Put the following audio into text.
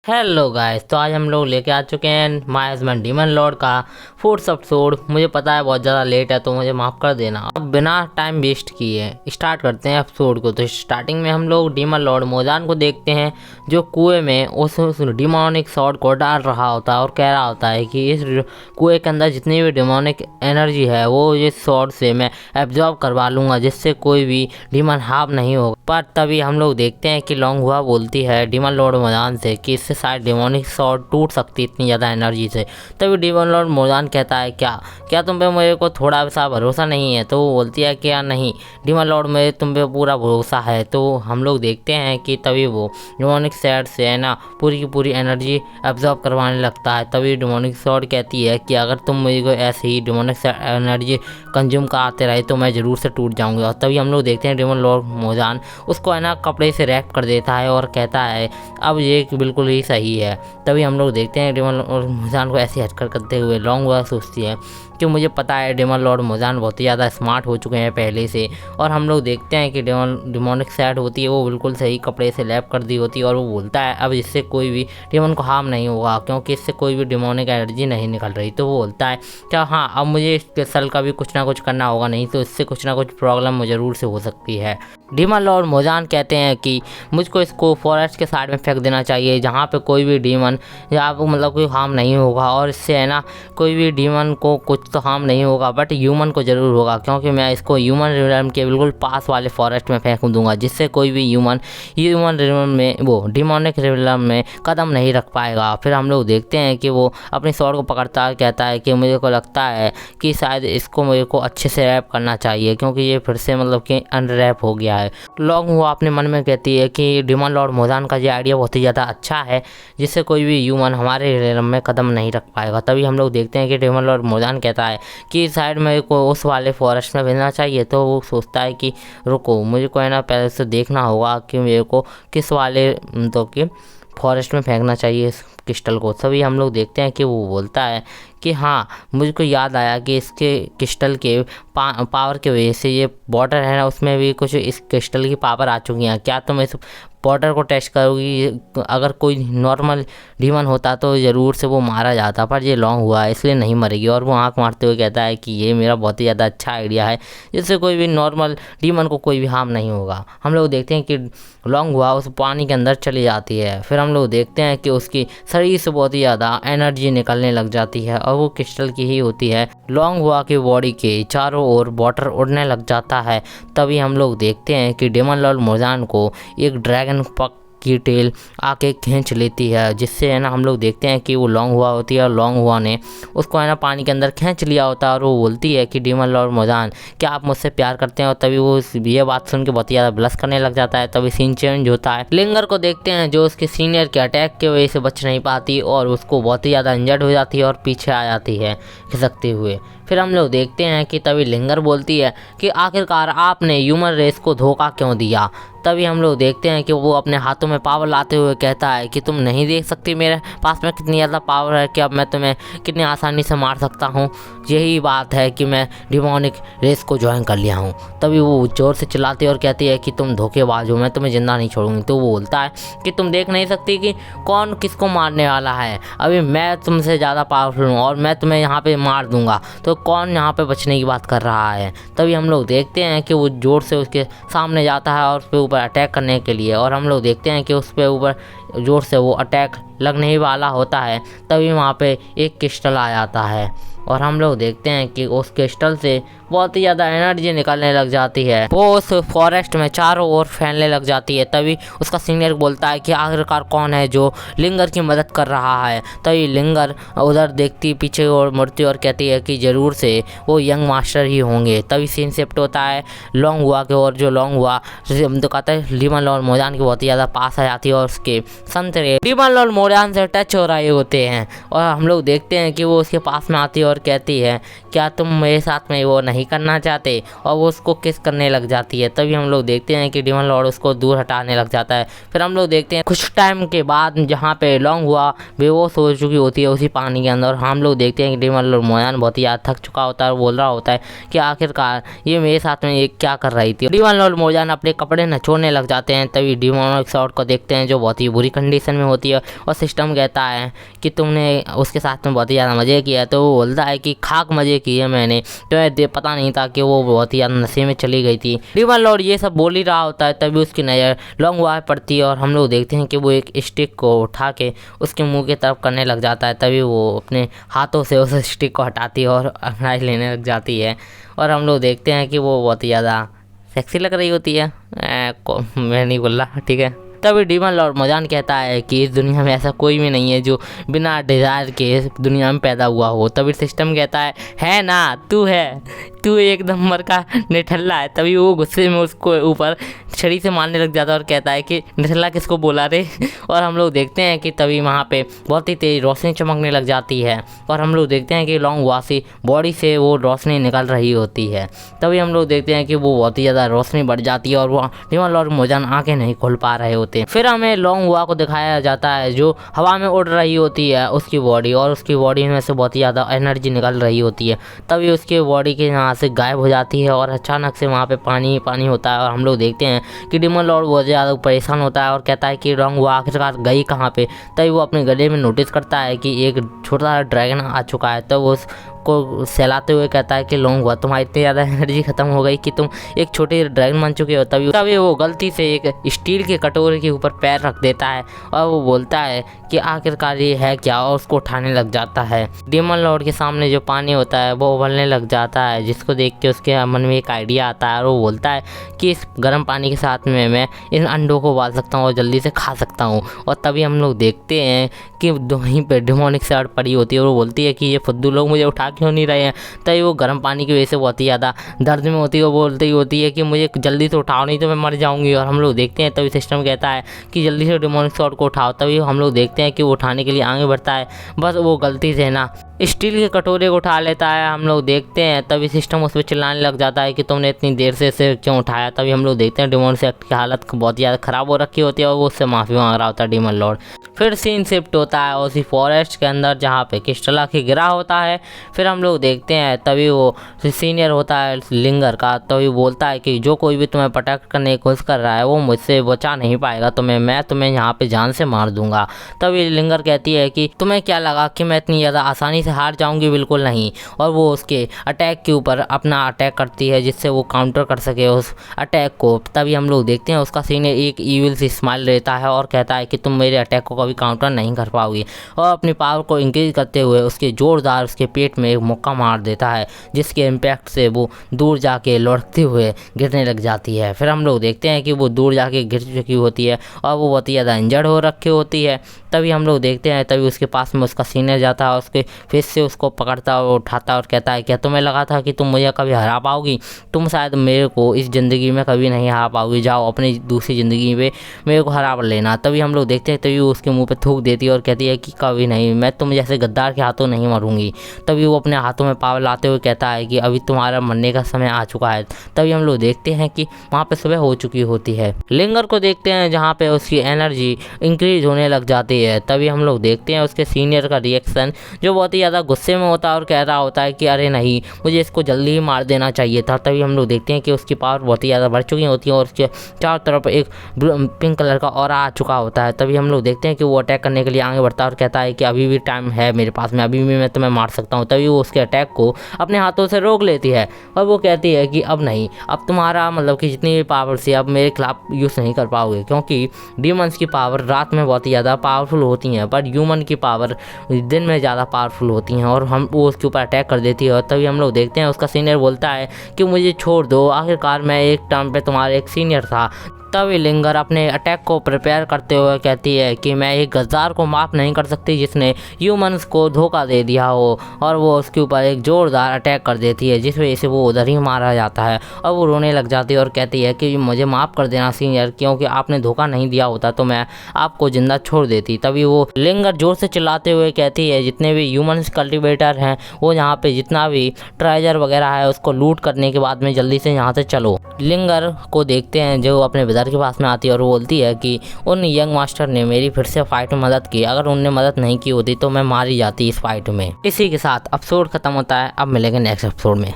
Hello guys, तो आज हम लोग लेके आ चुके हैं माय हस्बैंड डीमन लॉर्ड का फोर्थ एपिसोड। मुझे पता है बहुत ज़्यादा लेट है तो मुझे माफ़ कर देना। अब बिना टाइम वेस्ट किए स्टार्ट करते हैं एपिसोड को। तो स्टार्टिंग में हम लोग डीमन लॉर्ड मोजान को देखते हैं जो कुएं में उस डिमोनिक सॉर्ड को डाल रहा होता है और कह रहा होता है कि इस कुएं के अंदर जितनी भी डिमोनिक एनर्जी है वो इस सॉर्ड से मैं एब्जॉर्ब करवा लूँगा, जिससे कोई भी डीमन हार्म नहीं होगा। पर तभी हम लोग देखते हैं कि लॉन्ग हुआ बोलती है डीमन लॉर्ड मोजान से कि इससे शायद डिमोनिक सॉर्ड टूट सकती है इतनी ज़्यादा एनर्जी से। तभी डीमन लॉर्ड मोजान कहता है क्या क्या तुम पे मेरे को थोड़ा सा भरोसा नहीं है? तो वो बोलती है कि यार नहीं डीमन लॉर्ड, मेरे तुम पे पूरा भरोसा है। तो हम लोग देखते हैं कि तभी वो डिमोनिक सॉर्ड से है ना पूरी की पूरी एनर्जी एब्जॉर्ब करवाने लगता है। तभी डिमोनिक सॉर्ड कहती है कि अगर तुम मुझे को ऐसे ही डिमोनिक एनर्जी कंज्यूम कराते रहे तो मैं ज़रूर से टूट जाऊंगा। और तभी हम लोग देखते हैं डीमन लॉर्ड मोजान उसको है ना कपड़े से रैप कर देता है और कहता है अब ये बिल्कुल ही सही है। तभी हम लोग देखते हैं डीमन लॉर्ड मोजान को ऐसी हरकत करते हुए लॉन्ग हुआ सोचती है कि मुझे पता है डीमन लॉर्ड मोजान बहुत ही ज़्यादा स्मार्ट हो चुके हैं पहले से। और हम लोग देखते हैं कि डिमोनिक सैड होती है वो बिल्कुल सही कपड़े से लैप कर दी होती है और वो बोलता है अब इससे कोई भी डीमन को हार्म नहीं होगा क्योंकि इससे कोई भी डिमोनिक एनर्जी नहीं निकल रही। तो वो बोलता है क्या हाँ अब मुझे इस क्रिस्टल का भी कुछ ना कुछ करना होगा, नहीं तो इससे कुछ ना कुछ प्रॉब्लम ज़रूर से हो सकती है। डीमन लॉर्ड मोजान कहते हैं कि मुझको इसको फॉरेस्ट के साइड में फेंक देना चाहिए जहाँ पे कोई भी डीमन या मतलब कोई हार्म नहीं होगा, और इससे है ना कोई भी डीमन को कुछ तो हार्म नहीं होगा बट ह्यूमन को ज़रूर होगा, क्योंकि मैं इसको ह्यूमन रिलम के बिल्कुल पास वाले फॉरेस्ट में फेंक दूंगा जिससे कोई भी ह्यूमन रिलम में वो डिमोनिक रिलम में कदम नहीं रख पाएगा। फिर हम लोग देखते हैं कि वो अपनी स्वॉर्ड को पकड़ता है, कहता है कि मुझे को लगता है कि शायद इसको मेरे को अच्छे से रैप करना चाहिए क्योंकि ये फिर से मतलब कि अनरैप हो गया है। लॉन्ग वो अपने मन में कहती है कि डीमन लॉर्ड मोजान का ये आइडिया बहुत ही ज़्यादा अच्छा है जिससे कोई भी ह्यूमन हमारे रिलम में कदम नहीं रख पाएगा। तभी हम लोग देखते हैं कि डीमन लॉर्ड मोजान कहता है कि साइड में को उस वाले फॉरेस्ट में भेजना चाहिए। तो वो सोचता है कि रुको मुझे को है ना पहले से देखना होगा कि मेरे को किस वाले तो कि फॉरेस्ट में फेंकना चाहिए इस क्रिस्टल को। तभी हम लोग देखते हैं कि वो बोलता है कि हाँ मुझको याद आया कि इसके क्रिस्टल के पावर की वजह से ये बॉर्डर है ना उसमें भी कुछ इस क्रिस्टल की पावर आ चुकी हैं। क्या तुम इस बॉर्डर को टेस्ट करोगी? अगर कोई नॉर्मल डीमन होता तो ज़रूर से वो मारा जाता, पर ये लॉन्ग हुआ है इसलिए नहीं मरेगी। और वो आंख मारते हुए कहता है कि ये मेरा बहुत ही ज़्यादा अच्छा आइडिया है जिससे कोई भी नॉर्मल डीमन को कोई भी हार्म नहीं होगा। हम लोग देखते हैं कि लॉन्ग हुआ उस पानी के अंदर चली जाती है। फिर हम लोग देखते हैं कि उसकी शरीर से बहुत ही ज़्यादा एनर्जी निकलने लग जाती है और वो क्रिस्टल की ही होती है। लॉन्ग हुआ की बॉडी के चारों ओर वाटर उड़ने लग जाता है। तभी हम लोग देखते हैं कि डीमन लॉर्ड मोजान को एक ड्रैगन पक की टेल आके खींच लेती है, जिससे है ना हम लोग देखते हैं कि वो लॉन्ग हुआ होती है और लॉन्ग हुआ ने उसको है ना पानी के अंदर खींच लिया होता है। और वो बोलती है कि डीमन लॉर्ड मोजान क्या आप मुझसे प्यार करते हैं? और तभी वो ये बात सुन के बहुत ही ज़्यादा ब्लश करने लग जाता है। तभी सीन चेंज होता है। लिंगर को देखते हैं जो उसके सीनियर के अटैक की वजह से बच नहीं पाती और उसको बहुत ही ज़्यादा इंजर्ड हो जाती है और पीछे आ जाती है खिसकते हुए। फिर हम लोग देखते हैं कि तभी लिंगर बोलती है कि आखिरकार आपने ह्यूमन रेस को धोखा क्यों दिया? तभी हम लोग देखते हैं कि वो अपने हाथों में पावर लाते हुए कहता है कि तुम नहीं देख सकती मेरे पास में कितनी ज़्यादा पावर है कि अब मैं तुम्हें कितनी आसानी से मार सकता हूँ। यही बात है कि मैं डिमोनिक रेस को ज्वाइन कर लिया हूँ। तभी वो ज़ोर से चिल्लाती है और कहती है कि तुम धोखेबाज हो, मैं तुम्हें जिंदा नहीं छोड़ूंगी। तो वो बोलता है कि तुम देख नहीं सकती कि कौन किसको मारने वाला है? अभी मैं तुमसे ज़्यादा पावरफुल हूँ और मैं तुम्हें यहाँ पर मार दूँगा, तो कौन यहाँ पे बचने की बात कर रहा है? तभी हम लोग देखते हैं कि वो जोर से उसके सामने जाता है और उस पर ऊपर अटैक करने के लिए। और हम लोग देखते हैं कि उस पर ऊपर जोर से वो अटैक लगने ही वाला होता है। तभी वहाँ पे एक क्रिस्टल आ जाता है और हम लोग देखते हैं कि उस क्रिस्टल से बहुत ही ज़्यादा एनर्जी निकलने लग जाती है। वो उस फॉरेस्ट में चारों ओर फैलने लग जाती है। तभी उसका सीनियर बोलता है कि आखिरकार कौन है जो लिंगर की मदद कर रहा है? तभी लिंगर उधर देखती पीछे और मुड़ती और कहती है कि ज़रूर से वो यंग मास्टर ही होंगे। तभी सीन शिफ्ट होता है लॉन्ग हुआ के, और जो लॉन्ग हुआ तो कहता है डीमन लॉर्ड मोजान के बहुत ही ज़्यादा पास आ जाती है और उसके संतरे डीमन लॉर्ड मोजान से टच हो रहे होते हैं। और हम लोग देखते हैं कि वो उसके पास में आती है और कहती है क्या तुम मेरे साथ में वो नहीं नहीं करना चाहते और वो उसको किस करने लग जाती है। तभी हम लोग देखते हैं कि डीमन लॉर्ड उसको दूर हटाने लग जाता है। फिर हम लोग देखते हैं कुछ टाइम के बाद जहाँ पे लॉन्ग हुआ बेहोश हो चुकी होती है उसी पानी के अंदर। हम लोग देखते हैं कि डीमन लॉर्ड मोजान बहुत ही ज़्यादा थक चुका होता है और बोल रहा होता है कि आखिरकार ये मेरे साथ में ये क्या कर रही थी। डीमन लॉर्ड मोजान अपने कपड़े नचोड़ने लग जाते हैं। तभी डीमोनिक स्वॉर्ड को देखते हैं जो बहुत ही बुरी कंडीशन में होती है और सिस्टम कहता है कि तुमने उसके साथ में बहुत ही ज़्यादा मज़े किया। तो वो बोलता है कि खाक मज़े किए मैंने, तो पता नहीं था कि वो बहुत ही ज़्यादा नशे में चली गई थी। डीमन लॉर्ड ये सब बोल ही रहा होता है। तभी उसकी नज़र लॉन्ग वार पड़ती है और हम लोग देखते हैं कि वो एक स्टिक को उठा के उसके मुंह की तरफ करने लग जाता है। तभी वो अपने हाथों से उस स्टिक को हटाती है और अंगड़ाई लेने लग जाती है और हम लोग देखते हैं कि वो बहुत ही ज़्यादा सेक्सी लग रही होती है। मैं नहीं बोल रहा, ठीक है। तभी डीमन लॉर्ड मोजान कहता है कि इस दुनिया में ऐसा कोई भी नहीं है जो बिना डिज़ायर के इस दुनिया में पैदा हुआ हो। तभी सिस्टम कहता है ना, तू एक नंबर का निठल्ला है। तभी वो गुस्से में उसको ऊपर छड़ी से मारने लग जाता है और कहता है कि निठल्ला किसको बोला रे। और हम लोग देखते हैं कि तभी वहाँ पे बहुत ही तेज रोशनी चमकने लग जाती है और हम लोग देखते हैं कि लॉन्ग वासी बॉडी से वो रोशनी निकल रही होती है। तभी हम लोग देखते हैं कि वो बहुत ही ज़्यादा रोशनी बढ़ जाती है और वो डीमन लॉर्ड मोजान आंखें नहीं खोल पा रहे होते। फिर हमें लॉन्ग हुआ को दिखाया जाता है जो हवा में उड़ रही होती है उसकी बॉडी, और उसकी बॉडी में से बहुत ही ज़्यादा एनर्जी निकल रही होती है। तभी उसकी बॉडी के यहाँ से गायब हो जाती है और अचानक से वहाँ पे पानी पानी होता है और हम लोग देखते हैं कि डीमन लॉर्ड बहुत ज़्यादा परेशान होता है और कहता है कि लॉन्ग हुआ आखिरकार गई कहाँ पे। तभी वो अपने गले में नोटिस करता है कि एक छोटा सा ड्रैगन आ चुका है। तो वो को सहलाते हुए कहता है कि लॉन्ग हुआ तुम्हारी इतनी ज़्यादा एनर्जी खत्म हो गई कि तुम एक छोटे ड्रैगन बन चुके हो। तभी वो गलती से एक स्टील के कटोरे के ऊपर पैर रख देता है और वो बोलता है कि आखिरकार ये है क्या, और उसको उठाने लग जाता है। डीमन लॉर्ड के सामने जो पानी होता है वो उबलने लग जाता है, जिसको देख के उसके मन में एक आइडिया आता है और वो बोलता है कि इस गर्म पानी के साथ में मैं इन अंडों को उबाल सकता हूँ और जल्दी से खा सकता हूँ। और तभी हम लोग देखते हैं कि वहीं पे डिमोनिक स्वॉर्ड पड़ी होती है और वो बोलती है कि ये फुद्दू लोग मुझे उठा क्यों नहीं रहे हैं। तभी वो गर्म पानी की वजह से बहुत ही ज़्यादा दर्द में होती है। वो बोलती होती है कि मुझे जल्दी से उठाओ नहीं तो मैं मर जाऊंगी। और हम लोग देखते हैं तभी सिस्टम कहता है कि जल्दी से डिमोनिक स्वॉर्ड को उठाओ। तभी हम लोग देखते हैं कि वो उठाने के लिए आगे बढ़ता है, बस वो गलती से ना स्टील के कटोरे को उठा लेता है। हम लोग देखते हैं तभी सिस्टम उस पर चिल्लाने लग जाता है कि तुमने इतनी देर से इसे क्यों उठाया। तभी हम लोग देखते हैं डिमोन से की हालत बहुत ज़्यादा ख़राब हो रखी होती है और वो उससे माफ़ी मांग रहा होता है डीमन लॉर्ड। फिर सीन शिफ्ट होता है उसी फॉरेस्ट के अंदर जहाँ पे क्रिस्टला की गिरा होता है। फिर हम लोग देखते हैं तभी वो सीनियर होता है लिंगर का, तभी बोलता है कि जो कोई भी तुम्हें प्रोटेक्ट करने की कोशिश कर रहा है वो मुझसे बचा नहीं पाएगा, मैं तुम्हें यहाँ पे जान से मार दूंगा। तभी लिंगर कहती है कि तुम्हें क्या लगा कि मैं इतनी ज़्यादा आसानी से हार जाऊंगी, बिल्कुल नहीं। और वो उसके अटैक के ऊपर अपना अटैक करती है जिससे वो काउंटर कर सके उस अटैक को। तभी हम लोग देखते हैं उसका सीनियर एक ईविल सी स्माइल देता है और कहता है कि तुम मेरे अटैक को कभी काउंटर नहीं कर पाओगी, और अपनी पावर को इंक्रीज करते हुए उसके जोरदार उसके पेट में एक मुक्का मार देता है जिसके इम्पैक्ट से वो दूर जाके लुढ़कते हुए गिरने लग जाती है। फिर हम लोग देखते हैं कि वो दूर जाके गिर चुकी होती है और वो बहुत ही ज़्यादा इंजर्ड हो रखी होती है। तभी हम लोग देखते हैं तभी उसके पास में उसका सीनियर जाता है, उसके फेस से उसको पकड़ता और उठाता और कहता है क्या तुम्हें लगा था कि तुम मुझे कभी हरा पाओगी, तुम शायद मेरे को इस ज़िंदगी में कभी नहीं हरा पाओगी, जाओ अपनी दूसरी ज़िंदगी में मेरे को हरा लेना। तभी हम लोग देखते हैं तभी वो उसके मुंह पे थूक देती है और कहती है कि कभी नहीं, मैं तुम जैसे गद्दार के हाथों नहीं मरूंगी। तभी वो अपने हाथों में पावर लाते हुए कहता है कि अभी तुम्हारा मरने का समय आ चुका है। तभी हम लोग देखते हैं कि वहाँ पे सुबह हो चुकी होती है। लिंगर को देखते हैं जहाँ पे उसकी एनर्जी इंक्रीज होने लग जाती है। तभी हम लोग देखते हैं उसके सीनियर का रिएक्शन जो बहुत ही ज़्यादा गुस्से में होता है और कह रहा होता है कि अरे नहीं, मुझे इसको जल्दी ही मार देना चाहिए था। तभी हम लोग देखते हैं कि उसकी पावर बहुत ही ज़्यादा बढ़ चुकी होती है और उसके चारों तरफ एक पिंक कलर का ऑरा आ चुका होता है। तभी हम लोग देखते हैं कि वो अटैक करने के लिए आगे बढ़ता है और कहता है कि अभी भी टाइम है मेरे पास में, अभी भी मैं तुम्हें मार सकता हूँ। तभी वो उसके अटैक को अपने हाथों से रोक लेती है और वो कहती है कि अब नहीं, अब तुम्हारा मतलब कि जितनी भी पावर थी अब मेरे खिलाफ यूज़ नहीं कर पाओगे, क्योंकि डीमंस की पावर रात में बहुत ही ज़्यादा पावरफुल होती हैं पर ह्यूमन की पावर दिन में ज़्यादा पावरफुल होती हैं और वो उसके ऊपर अटैक कर देती है। और तभी हम लोग देखते हैं उसका सीनियर बोलता है कि मुझे छोड़ दो, आखिरकार मैं एक टाइम पे तुम्हारा एक सीनियर था, तभी लिंगर अपने अटैक को प्रिपेयर करते हुए कहती है कि मैं एक गद्दार को माफ़ नहीं कर सकती जिसने ह्यूमंस को धोखा दे दिया हो, और वो उसके ऊपर एक ज़ोरदार अटैक कर देती है जिस वजह से वो उधर ही मारा जाता है। और वो रोने लग जाती है और कहती है कि मुझे माफ़ कर देना सीनियर, क्योंकि आपने धोखा नहीं दिया होता तो मैं आपको ज़िंदा छोड़ देती। तभी वो लिंगर जोर से चिल्लाते हुए कहती है जितने भी ह्यूमंस कल्टिवेटर हैं वो यहाँ पे जितना भी ट्रेजर वगैरह है उसको लूट करने के बाद में जल्दी से यहाँ से चलो। लिंगर को देखते हैं जो अपने ब्रदर के पास में आती है और वो बोलती है कि उन यंग मास्टर ने मेरी फिर से फाइट में मदद की, अगर उनने मदद नहीं की होती तो मैं मारी जाती इस फाइट में। इसी के साथ एपिसोड खत्म होता है। अब मिलेंगे नेक्स्ट एपिसोड में।